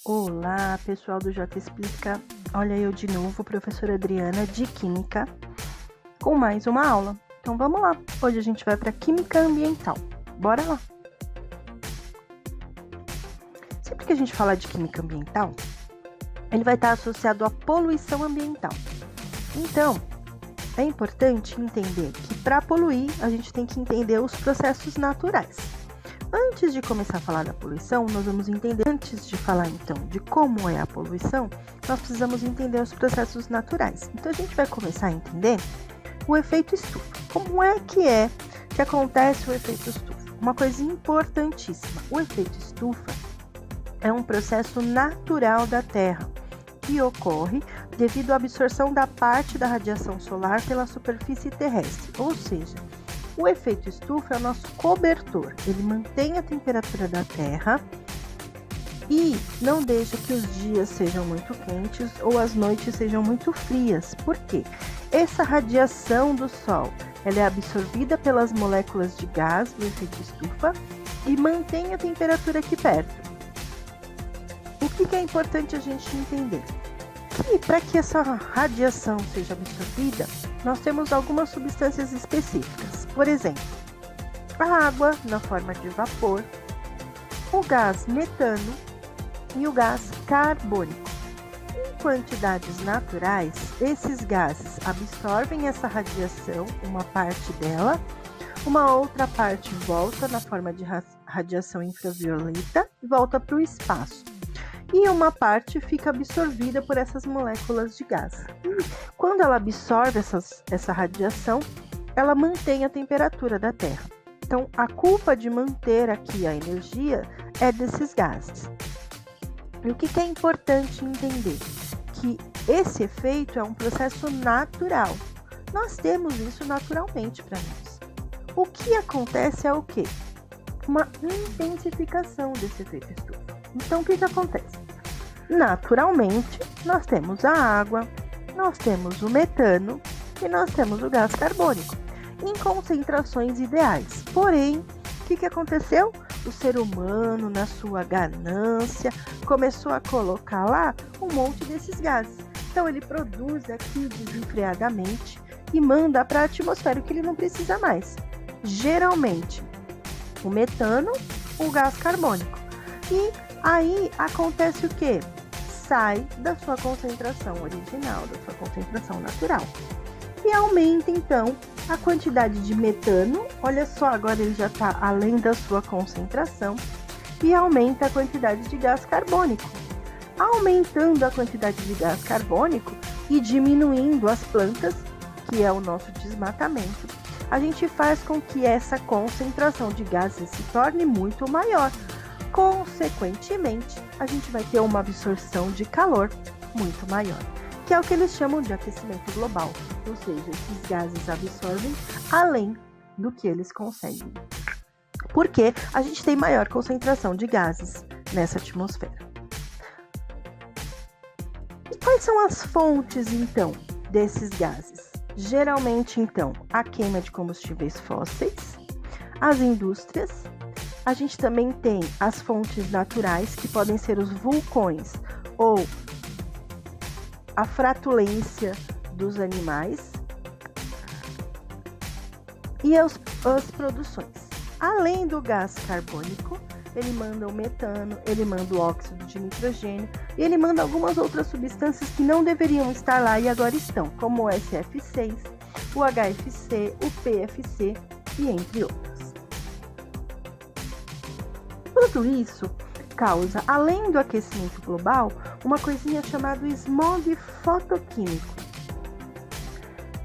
Olá, pessoal do J Explica. Olha eu de novo, professora Adriana de Química, com mais uma aula. Então vamos lá. Hoje a gente vai para Química Ambiental. Bora lá. Sempre que a gente fala de Química Ambiental, ele vai estar associado à poluição ambiental. Então, é importante entender que para poluir, a gente tem que entender os processos naturais. Antes de começar a falar da poluição, nós vamos entender, antes de falar então de como é a poluição, nós precisamos entender os processos naturais. Então a gente vai começar a entender o efeito estufa. Como é que acontece o efeito estufa? Uma coisa importantíssima, o efeito estufa é um processo natural da Terra que ocorre devido à absorção da parte da radiação solar pela superfície terrestre, ou seja, o efeito estufa é o nosso cobertor, ele mantém a temperatura da Terra e não deixa que os dias sejam muito quentes ou as noites sejam muito frias. Por quê? Essa radiação do Sol ela é absorvida pelas moléculas de gás do efeito estufa e mantém a temperatura aqui perto. O que é importante a gente entender? Que para que essa radiação seja absorvida, nós temos algumas substâncias específicas. Por exemplo, a água na forma de vapor, o gás metano e o gás carbônico. Em quantidades naturais, esses gases absorvem essa radiação, uma parte dela, uma outra parte volta na forma de radiação infravioleta e volta para o espaço. E uma parte fica absorvida por essas moléculas de gás. E quando ela absorve essa radiação, ela mantém a temperatura da Terra. Então, a culpa de manter aqui a energia é desses gases. E o que é importante entender? Que esse efeito é um processo natural. Nós temos isso naturalmente para nós. O que acontece é o quê? Uma intensificação desse efeito estufa. Então, o que acontece? Naturalmente, nós temos a água, nós temos o metano e nós temos o gás carbônico em concentrações ideais. Porém, o que aconteceu? O ser humano, na sua ganância, começou a colocar lá um monte desses gases. Então, ele produz aqui desenfreadamente e manda para a atmosfera o que ele não precisa mais. Geralmente, o metano, o gás carbônico. E aí acontece o quê? Sai da sua concentração original, da sua concentração natural. E aumenta então a quantidade de metano. Olha só, agora ele já está além da sua concentração. E aumenta a quantidade de gás carbônico. Aumentando a quantidade de gás carbônico e diminuindo as plantas, que é o nosso desmatamento, a gente faz com que essa concentração de gases se torne muito maior. Consequentemente, a gente vai ter uma absorção de calor muito maior, que é o que eles chamam de aquecimento global, ou seja, esses gases absorvem além do que eles conseguem, porque a gente tem maior concentração de gases nessa atmosfera. E quais são as fontes, então, desses gases? Geralmente, então, a queima de combustíveis fósseis, as indústrias. A gente também tem as fontes naturais, que podem ser os vulcões ou a flatulência dos animais e as produções. Além do gás carbônico, ele manda o metano, ele manda o óxido de nitrogênio e ele manda algumas outras substâncias que não deveriam estar lá e agora estão, como o SF6, o HFC, o PFC e entre outros. Tudo isso causa, além do aquecimento global, uma coisinha chamada smog fotoquímico.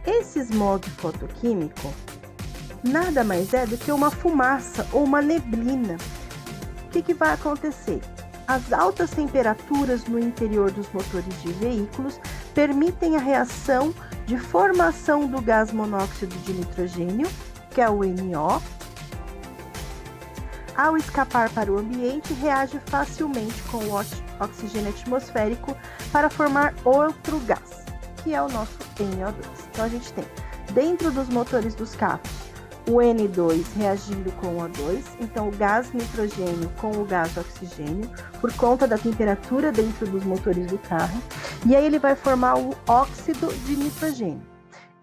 Esse smog fotoquímico nada mais é do que uma fumaça ou uma neblina. O que vai acontecer? As altas temperaturas no interior dos motores de veículos permitem a reação de formação do gás monóxido de nitrogênio, que é o NO. Ao escapar para o ambiente, reage facilmente com o oxigênio atmosférico para formar outro gás, que é o nosso NO2. Então, a gente tem, dentro dos motores dos carros, o N2 reagindo com o O2, então o gás nitrogênio com o gás oxigênio, por conta da temperatura dentro dos motores do carro, e aí ele vai formar o óxido de nitrogênio.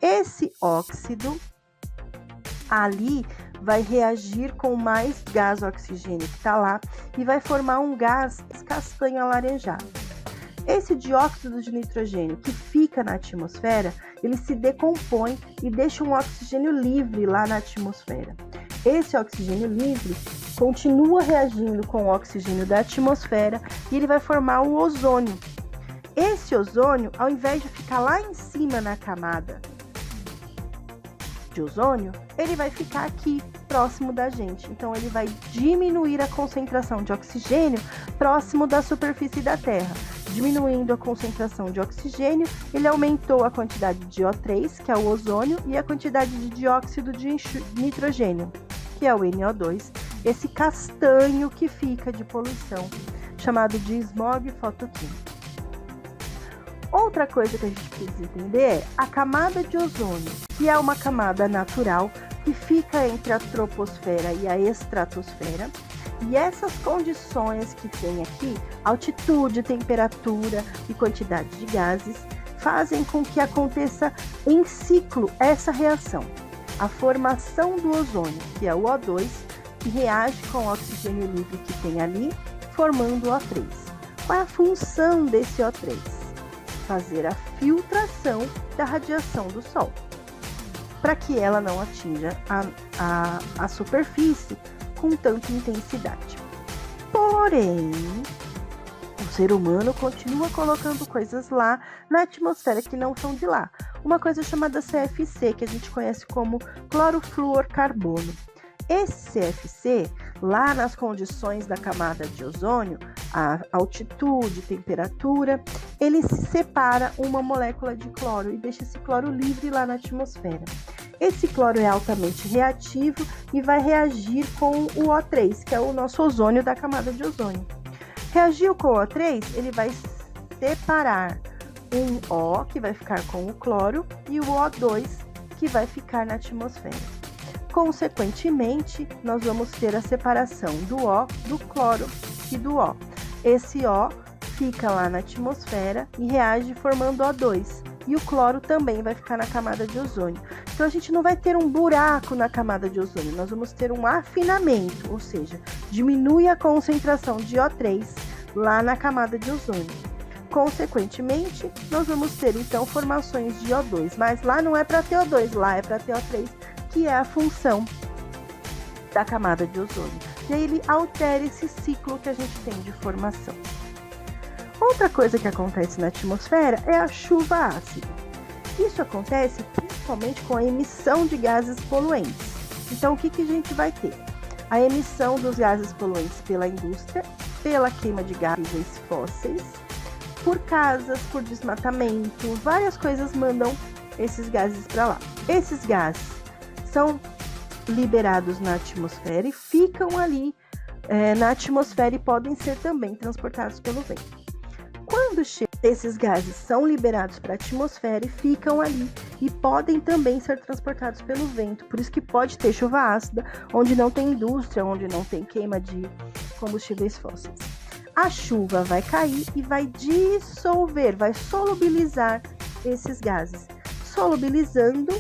Esse óxido ali vai reagir com mais gás oxigênio que está lá e vai formar um gás castanho alaranjado. Esse dióxido de nitrogênio que fica na atmosfera, ele se decompõe e deixa um oxigênio livre lá na atmosfera. Esse oxigênio livre continua reagindo com o oxigênio da atmosfera e ele vai formar o ozônio. Esse ozônio, ao invés de ficar lá em cima na camada de ozônio, ele vai ficar aqui próximo da gente. Então ele vai diminuir a concentração de oxigênio próximo da superfície da Terra. Diminuindo a concentração de oxigênio, ele aumentou a quantidade de O3, que é o ozônio, e a quantidade de dióxido de nitrogênio, que é o NO2, esse castanho que fica de poluição, chamado de smog fotoquímico. Outra coisa que a gente precisa entender é a camada de ozônio, que é uma camada natural que fica entre a troposfera e a estratosfera. E essas condições que tem aqui, altitude, temperatura e quantidade de gases, fazem com que aconteça em ciclo essa reação. A formação do ozônio, que é o O2, que reage com o oxigênio livre que tem ali, formando o O3. Qual é a função desse O3? Fazer a filtração da radiação do Sol, para que ela não atinja a superfície com tanta intensidade. Porém, o ser humano continua colocando coisas lá na atmosfera que não são de lá. Uma coisa chamada CFC, que a gente conhece como clorofluorcarbono. Esse CFC, lá nas condições da camada de ozônio, a altitude, temperatura, ele separa uma molécula de cloro e deixa esse cloro livre lá na atmosfera. Esse cloro é altamente reativo e vai reagir com o O3, que é o nosso ozônio da camada de ozônio. Reagiu com o O3, ele vai separar um O, que vai ficar com o cloro, e o O2, que vai ficar na atmosfera. Consequentemente, nós vamos ter a separação do O, do cloro e do O. Esse O fica lá na atmosfera e reage formando O2. E o cloro também vai ficar na camada de ozônio. Então a gente não vai ter um buraco na camada de ozônio, nós vamos ter um afinamento, ou seja, diminui a concentração de O3 lá na camada de ozônio. Consequentemente, nós vamos ter então formações de O2, mas lá não é para ter O2, lá é para ter O3, que é a função da camada de ozônio. E aí ele altera esse ciclo que a gente tem de formação. Outra coisa que acontece na atmosfera é a chuva ácida. Isso acontece principalmente com a emissão de gases poluentes. Então, o que a gente vai ter? A emissão dos gases poluentes pela indústria, pela queima de gases fósseis, por casas, por desmatamento, várias coisas mandam esses gases para lá. Esses gases são liberados na atmosfera e ficam ali na atmosfera e podem ser também transportados pelo vento. Quando esses gases são liberados para a atmosfera e ficam ali e podem também ser transportados pelo vento, por isso que pode ter chuva ácida onde não tem indústria, onde não tem queima de combustíveis fósseis. A chuva vai cair e vai dissolver, vai solubilizar esses gases. Solubilizando,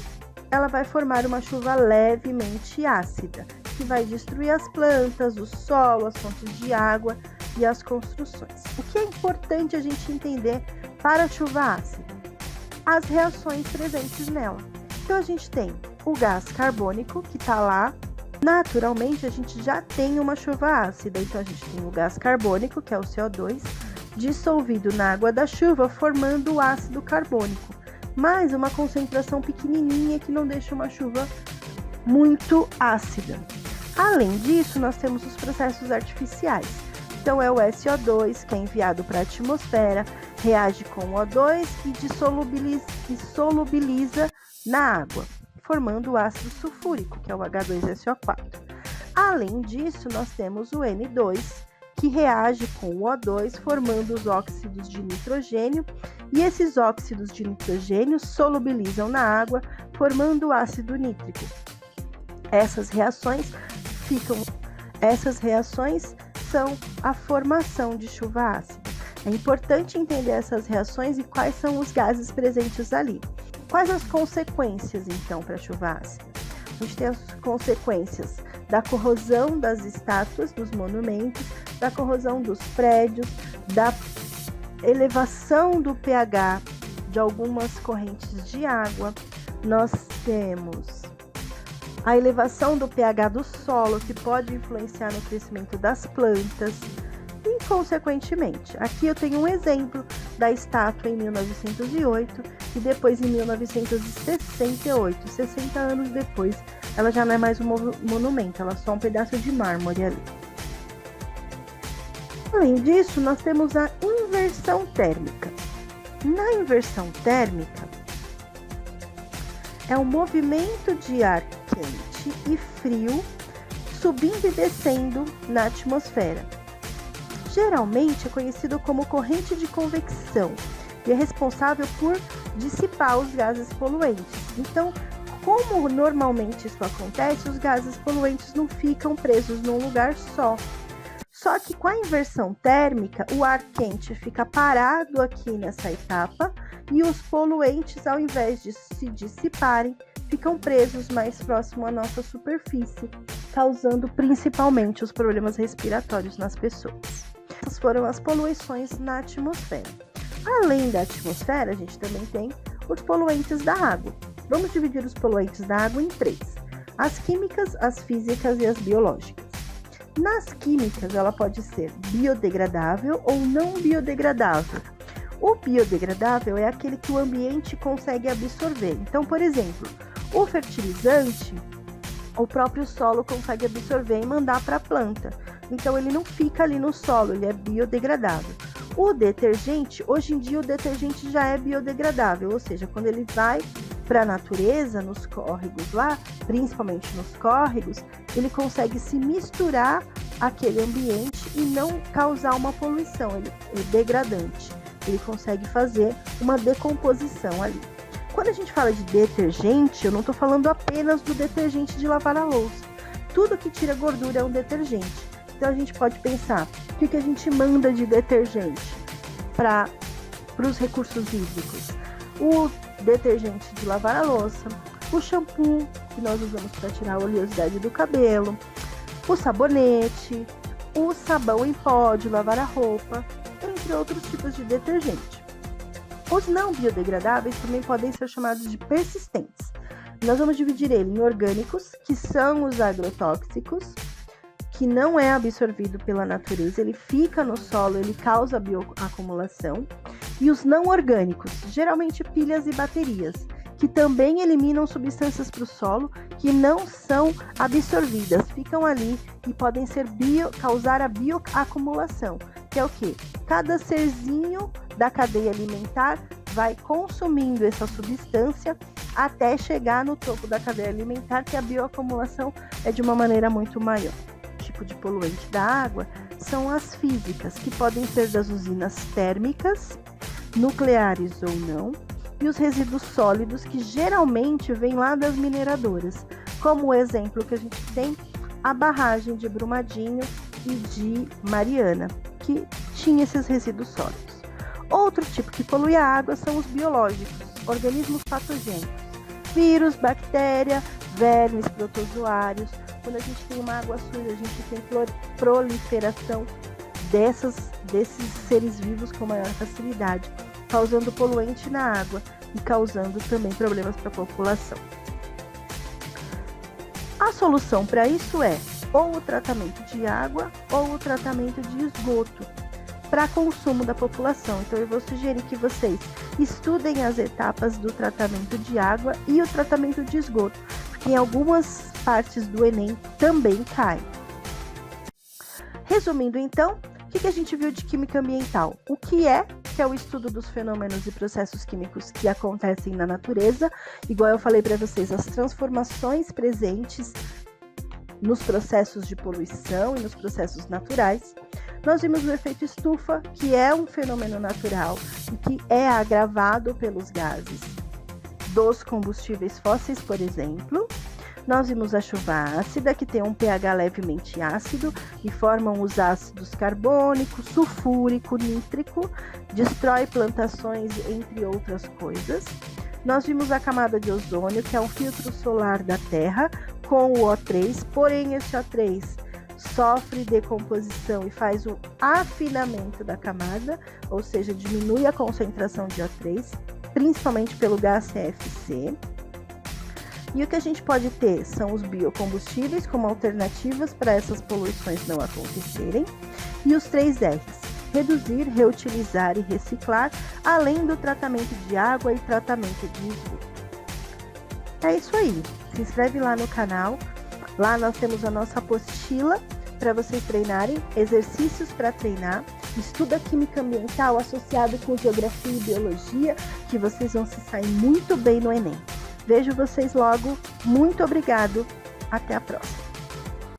ela vai formar uma chuva levemente ácida, que vai destruir as plantas, o solo, as fontes de água e as construções. O que é importante a gente entender para a chuva ácida? As reações presentes nela. Então a gente tem o gás carbônico que está lá. Naturalmente a gente já tem uma chuva ácida. Então a gente tem o gás carbônico, que é o CO2, dissolvido na água da chuva, formando o ácido carbônico. Mas uma concentração pequenininha que não deixa uma chuva muito ácida. Além disso, nós temos os processos artificiais. Então é o SO2 que é enviado para a atmosfera, reage com o O2 e solubiliza na água, formando o ácido sulfúrico, que é o H2SO4. Além disso, nós temos o N2, que reage com o O2, formando os óxidos de nitrogênio, e esses óxidos de nitrogênio solubilizam na água, formando o ácido nítrico. Essas reações são a formação de chuva ácida. É importante entender essas reações e quais são os gases presentes ali. Quais as consequências, então, para a chuva ácida? A gente tem as consequências da corrosão das estátuas, dos monumentos, da corrosão dos prédios, da elevação do pH de algumas correntes de água. Nós temos a elevação do pH do solo, que pode influenciar no crescimento das plantas. E, consequentemente, aqui eu tenho um exemplo da estátua em 1908 e depois em 1968, 60 anos depois, ela já não é mais um monumento, ela é só um pedaço de mármore ali. Além disso, nós temos a inversão térmica. Na inversão térmica, é um movimento de ar quente e frio subindo e descendo na atmosfera. Geralmente é conhecido como corrente de convecção e é responsável por dissipar os gases poluentes. Então, como normalmente isso acontece, os gases poluentes não ficam presos num lugar só. Só que com a inversão térmica, o ar quente fica parado aqui nessa etapa e os poluentes, ao invés de se dissiparem, ficam presos mais próximo à nossa superfície, causando principalmente os problemas respiratórios nas pessoas. Essas foram as poluições na atmosfera. Além da atmosfera, a gente também tem os poluentes da água. Vamos dividir os poluentes da água em três: as químicas, as físicas e as biológicas. Nas químicas, ela pode ser biodegradável ou não biodegradável. O biodegradável é aquele que o ambiente consegue absorver. Então, por exemplo, o fertilizante, o próprio solo consegue absorver e mandar para a planta. Então, ele não fica ali no solo, ele é biodegradável. O detergente, hoje em dia o detergente já é biodegradável, ou seja, quando ele vai para a natureza, nos córregos lá, principalmente nos córregos, ele consegue se misturar àquele ambiente e não causar uma poluição, ele é degradante. Ele consegue fazer uma decomposição ali. Quando a gente fala de detergente, eu não estou falando apenas do detergente de lavar a louça. Tudo que tira gordura é um detergente. Então a gente pode pensar, o que a gente manda de detergente para os recursos hídricos? O detergente de lavar a louça, o shampoo que nós usamos para tirar a oleosidade do cabelo, o sabonete, o sabão em pó de lavar a roupa, entre outros tipos de detergente. Os não biodegradáveis também podem ser chamados de persistentes. Nós vamos dividir ele em orgânicos, que são os agrotóxicos, que não é absorvido pela natureza, ele fica no solo, ele causa bioacumulação, e os não orgânicos, geralmente pilhas e baterias, que também eliminam substâncias para o solo que não são absorvidas, ficam ali e podem causar a bioacumulação, que é o quê? Cada serzinho da cadeia alimentar vai consumindo essa substância até chegar no topo da cadeia alimentar, que a bioacumulação é de uma maneira muito maior. Tipo de poluente da água são as físicas, que podem ser das usinas térmicas, nucleares ou não, e os resíduos sólidos, que geralmente vêm lá das mineradoras, como o exemplo que a gente tem, a barragem de Brumadinho e de Mariana, que tinha esses resíduos sólidos. Outro tipo que polui a água são os biológicos, organismos patogênicos, vírus, bactéria, vermes, protozoários. Quando a gente tem uma água suja, a gente tem proliferação desses seres vivos com maior facilidade, causando poluente na água e causando também problemas para a população. A solução para isso é ou o tratamento de água ou o tratamento de esgoto para consumo da população. Então eu vou sugerir que vocês estudem as etapas do tratamento de água e o tratamento de esgoto, porque em algumas partes do Enem também cai. Resumindo então, o que a gente viu de química ambiental? O que é o estudo dos fenômenos e processos químicos que acontecem na natureza, igual eu falei para vocês, as transformações presentes nos processos de poluição e nos processos naturais. Nós vimos o efeito estufa, que é um fenômeno natural e que é agravado pelos gases dos combustíveis fósseis, por exemplo. Nós vimos a chuva ácida, que tem um pH levemente ácido e formam os ácidos carbônico, sulfúrico, nítrico, destrói plantações, entre outras coisas. Nós vimos a camada de ozônio, que é um filtro solar da Terra, com o O3, porém esse O3 sofre decomposição e faz o afinamento da camada, ou seja, diminui a concentração de O3, principalmente pelo gás CFC. E o que a gente pode ter são os biocombustíveis como alternativas para essas poluições não acontecerem. E os 3 R's: reduzir, reutilizar e reciclar, além do tratamento de água e tratamento de esgoto. É isso aí. Se inscreve lá no canal. Lá nós temos a nossa apostila para vocês treinarem, exercícios para treinar, estuda química ambiental associado com geografia e biologia, que vocês vão se sair muito bem no Enem. Vejo vocês logo. Muito obrigado. Até a próxima.